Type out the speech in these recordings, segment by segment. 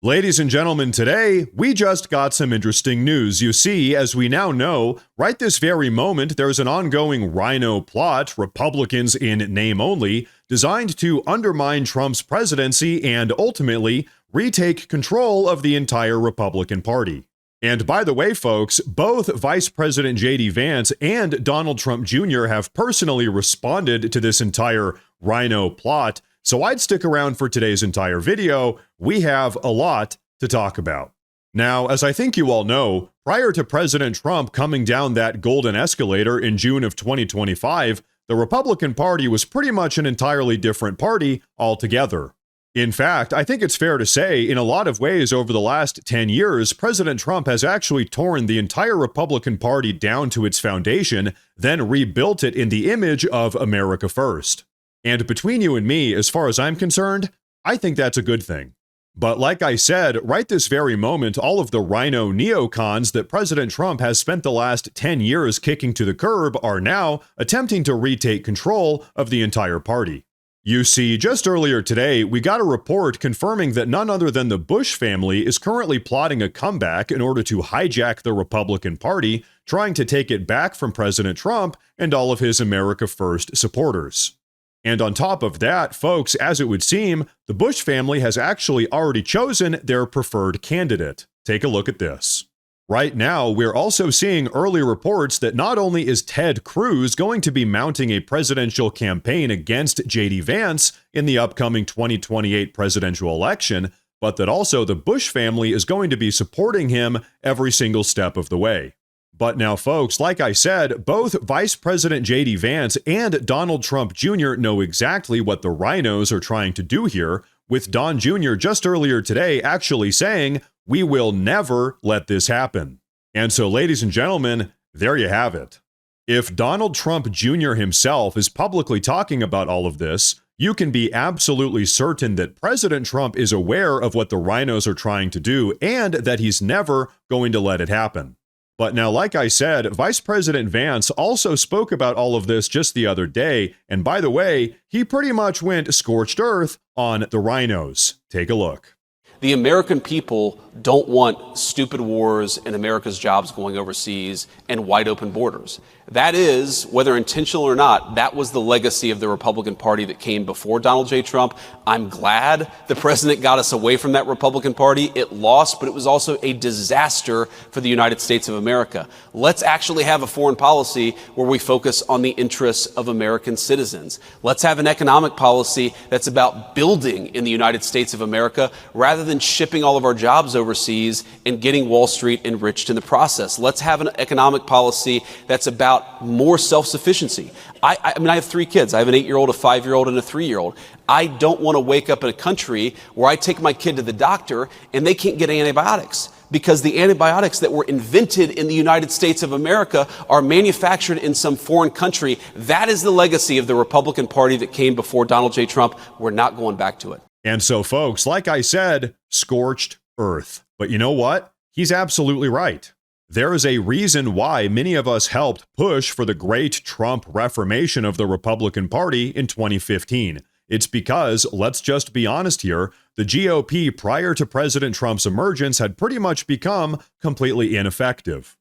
Ladies and gentlemen, today, we just got some interesting news. You see, as we now know, right this very moment, there's an ongoing RINO plot, Republicans in name only, designed to undermine Trump's presidency and ultimately retake control of the entire Republican Party. And by the way, folks, both Vice President J.D. Vance and Donald Trump Jr. have personally responded to this entire RINO plot, so I'd stick around for today's entire video. We have a lot to talk about. Now, as I think you all know, prior to President Trump coming down that golden escalator in June of 2025, the Republican Party was pretty much an entirely different party altogether. In fact, I think it's fair to say, in a lot of ways over the last 10 years, President Trump has actually torn the entire Republican Party down to its foundation, then rebuilt it in the image of America First. And between you and me, as far as I'm concerned, I think that's a good thing. But like I said, right this very moment, all of the RINO neocons that President Trump has spent the last 10 years kicking to the curb are now attempting to retake control of the entire party. You see, just earlier today, we got a report confirming that none other than the Bush family is currently plotting a comeback in order to hijack the Republican Party, trying to take it back from President Trump and all of his America First supporters. And on top of that, folks, as it would seem, the Bush family has actually already chosen their preferred candidate. Take a look at this. Right now, we're also seeing early reports that not only is Ted Cruz going to be mounting a presidential campaign against J.D. Vance in the upcoming 2028 presidential election, but that also the Bush family is going to be supporting him every single step of the way. But now, folks, like I said, both Vice President J.D. Vance and Donald Trump Jr. know exactly what the RINOs are trying to do here, with Don Jr. just earlier today actually saying, "We will never let this happen." And so, ladies and gentlemen, there you have it. If Donald Trump Jr. himself is publicly talking about all of this, you can be absolutely certain that President Trump is aware of what the RINOs are trying to do and that he's never going to let it happen. But now, like I said, Vice President Vance also spoke about all of this just the other day, and by the way, he pretty much went scorched earth on the RINOs. Take a look. The American people don't want stupid wars and America's jobs going overseas and wide open borders. That is, whether intentional or not, that was the legacy of the Republican Party that came before Donald J. Trump. I'm glad the president got us away from that Republican Party. It lost, but it was also a disaster for the United States of America. Let's actually have a foreign policy where we focus on the interests of American citizens. Let's have an economic policy that's about building in the United States of America rather than shipping all of our jobs overseas and getting Wall Street enriched in the process. Let's have an economic policy that's about more self-sufficiency. I mean, I have 3 kids. I have an 8-year-old, a 5-year-old, and a 3-year-old. I don't want to wake up in a country where I take my kid to the doctor and they can't get antibiotics because the antibiotics that were invented in the United States of America are manufactured in some foreign country. That is the legacy of the Republican Party that came before Donald J. Trump. We're not going back to it. And so, folks, like I said, scorched earth. But you know what? He's absolutely right. There is a reason why many of us helped push for the great Trump reformation of the Republican Party in 2015. It's because, let's just be honest here, the GOP prior to President Trump's emergence had pretty much become completely ineffective.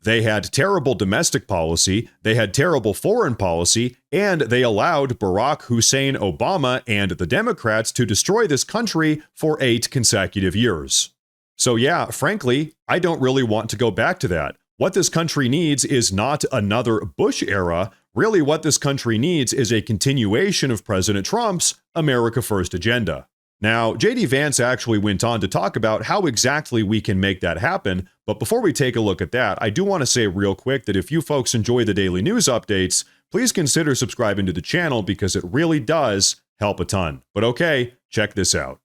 They had terrible domestic policy, they had terrible foreign policy, and they allowed Barack Hussein Obama and the Democrats to destroy this country for 8 consecutive years. So yeah, frankly, I don't really want to go back to that. What this country needs is not another Bush era. Really, what this country needs is a continuation of President Trump's America First agenda. Now, J.D. Vance actually went on to talk about how exactly we can make that happen, but before we take a look at that, I do want to say real quick that if you folks enjoy the daily news updates, please consider subscribing to the channel because it really does help a ton. But okay, check this out.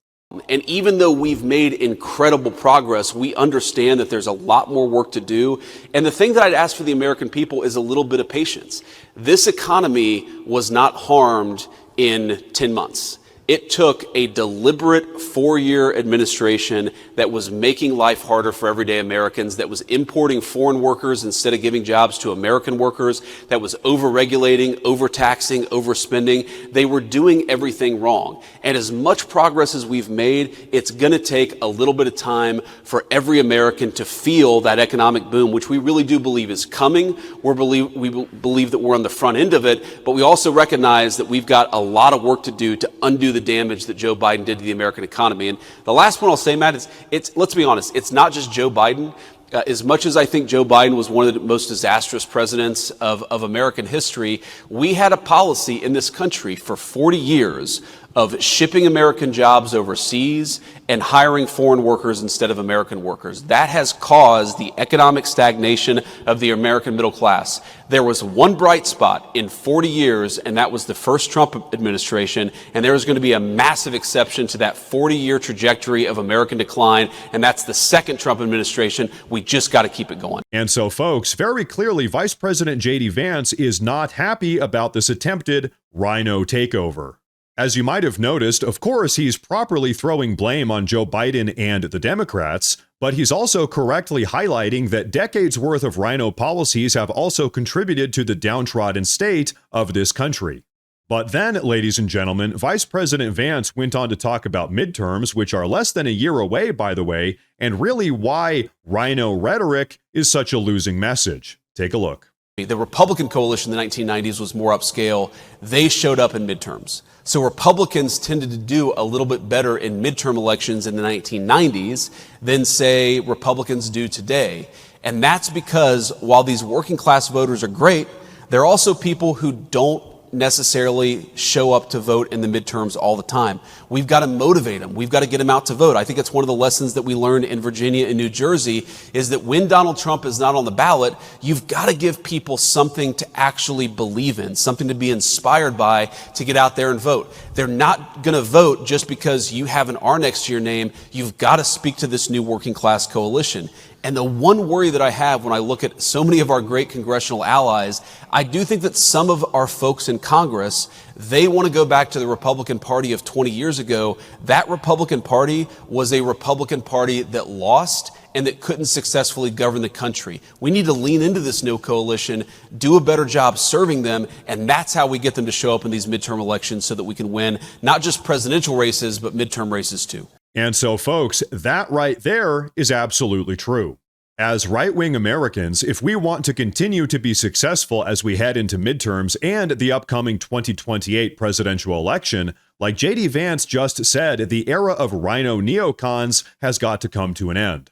And even though we've made incredible progress, we understand that there's a lot more work to do. And the thing that I'd ask for the American people is a little bit of patience. This economy was not harmed in 10 months. It took a deliberate 4-year administration that was making life harder for everyday Americans, that was importing foreign workers instead of giving jobs to American workers, that was overregulating, overtaxing, overspending. They were doing everything wrong. And as much progress as we've made, it's going to take a little bit of time for every American to feel that economic boom, which we really do believe is coming. We believe that we're on the front end of it, but we also recognize that we've got a lot of work to do to undo the damage that Joe Biden did to the American economy. And the last one I'll say, Matt, is let's be honest, it's not just Joe Biden. As much as I think Joe Biden was one of the most disastrous presidents of American history, we had a policy in this country for 40 years of shipping American jobs overseas and hiring foreign workers instead of American workers. That has caused the economic stagnation of the American middle class. There was one bright spot in 40 years, and that was the first Trump administration, and there is going to be a massive exception to that 40-year trajectory of American decline, and that's the second Trump administration. We just got to keep it going. And so, folks, very clearly, Vice President J.D. Vance is not happy about this attempted RINO takeover. As you might have noticed, of course, he's properly throwing blame on Joe Biden and the Democrats, but he's also correctly highlighting that decades worth of RINO policies have also contributed to the downtrodden state of this country. But then, ladies and gentlemen, Vice President Vance went on to talk about midterms, which are less than a year away, by the way, and really why RINO rhetoric is such a losing message. Take a look. The Republican coalition in the 1990s was more upscale. They showed up in midterms. So Republicans tended to do a little bit better in midterm elections in the 1990s than, say, Republicans do today. And that's because while these working class voters are great, there are also people who don't necessarily show up to vote in the midterms all the time. We've got to motivate them. We've got to get them out to vote. I think it's one of the lessons that we learned in Virginia and New Jersey is that when Donald Trump is not on the ballot, you've got to give people something to actually believe in, something to be inspired by to get out there and vote. They're not going to vote just because you have an R next to your name. You've got to speak to this new working class coalition. And the one worry that I have when I look at so many of our great congressional allies, I do think that some of our folks in Congress, they want to go back to the Republican Party of 20 years ago. That Republican Party was a Republican Party that lost and that couldn't successfully govern the country. We need to lean into this new coalition, do a better job serving them, and that's how we get them to show up in these midterm elections so that we can win not just presidential races, but midterm races too. And so, folks, that right there is absolutely true. As right-wing Americans, if we want to continue to be successful as we head into midterms and the upcoming 2028 presidential election, like J.D. Vance just said, the era of RINO neocons has got to come to an end.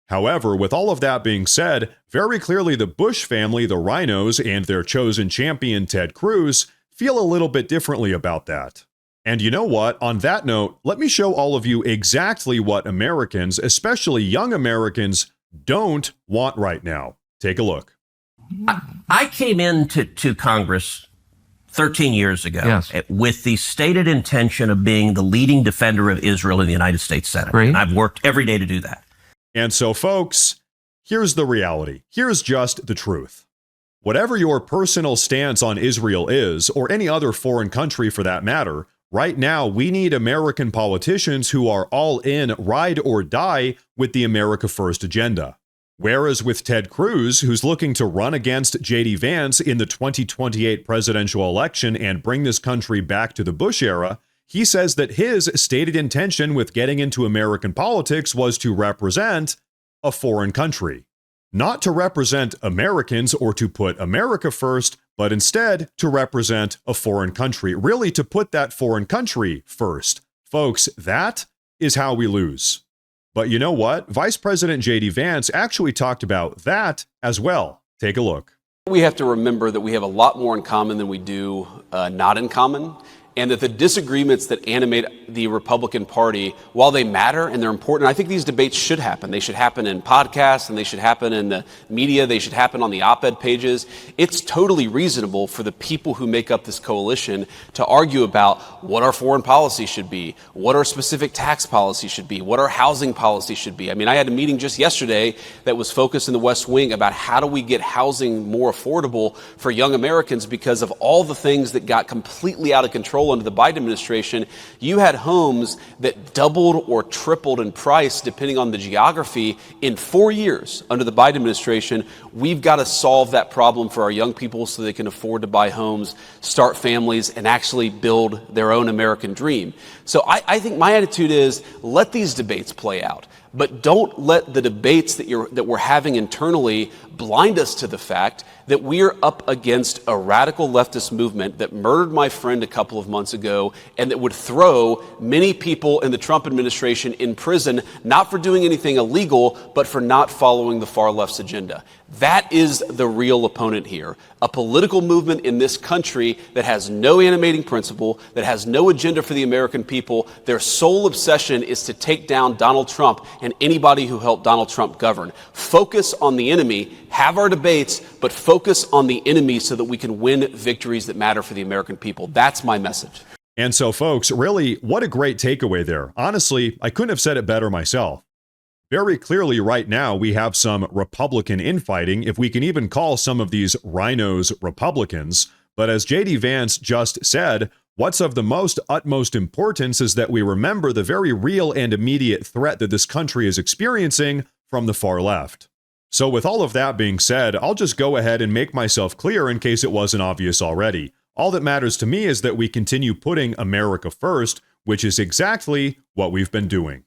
However, with all of that being said, very clearly the Bush family, the RINOs, and their chosen champion, Ted Cruz, feel a little bit differently about that. And you know what? On that note, let me show all of you exactly what Americans, especially young Americans, don't want right now. Take a look. I came into Congress 13 years ago with the stated intention of being the leading defender of Israel in the United States Senate. And I've worked every day to do that. And so, folks, here's the reality. Here's just the truth. Whatever your personal stance on Israel is, or any other foreign country for that matter, right now, we need American politicians who are all in, ride or die with the America First agenda. Whereas with Ted Cruz, who's looking to run against J.D. Vance in the 2028 presidential election and bring this country back to the Bush era, he says that his stated intention with getting into American politics was to represent a foreign country. Not to represent Americans or to put America first, but instead to represent a foreign country, really to put that foreign country first. Folks, that is how we lose. But you know what? Vice President J.D. Vance actually talked about that as well. Take a look. We have to remember that we have a lot more in common than we do not in common. And that the disagreements that animate the Republican Party, while they matter and they're important, I think these debates should happen. They should happen in podcasts and they should happen in the media. They should happen on the op-ed pages. It's totally reasonable for the people who make up this coalition to argue about what our foreign policy should be, what our specific tax policy should be, what our housing policy should be. I mean, I had a meeting just yesterday that was focused in the West Wing about how do we get housing more affordable for young Americans because of all the things that got completely out of control control under the Biden administration, you had homes that doubled or tripled in price depending on the geography in 4 years under the Biden administration. We've got to solve that problem for our young people so they can afford to buy homes, start families, and actually build their own American dream. So I think my attitude is let these debates play out. But don't let the debates that we're having internally blind us to the fact that we are up against a radical leftist movement that murdered my friend a couple of months ago and that would throw many people in the Trump administration in prison, not for doing anything illegal, but for not following the far left's agenda. That is the real opponent here. A political movement in this country that has no animating principle, that has no agenda for the American people. Their sole obsession is to take down Donald Trump and anybody who helped Donald Trump govern. Focus on the enemy, have our debates, but focus on the enemy so that we can win victories that matter for the American people. That's my message. And so, folks, really, what a great takeaway there. Honestly, I couldn't have said it better myself. Very clearly right now, we have some Republican infighting, if we can even call some of these RINOs Republicans. But as J.D. Vance just said, what's of the utmost importance is that we remember the very real and immediate threat that this country is experiencing from the far left. So with all of that being said, I'll just go ahead and make myself clear in case it wasn't obvious already. All that matters to me is that we continue putting America first, which is exactly what we've been doing.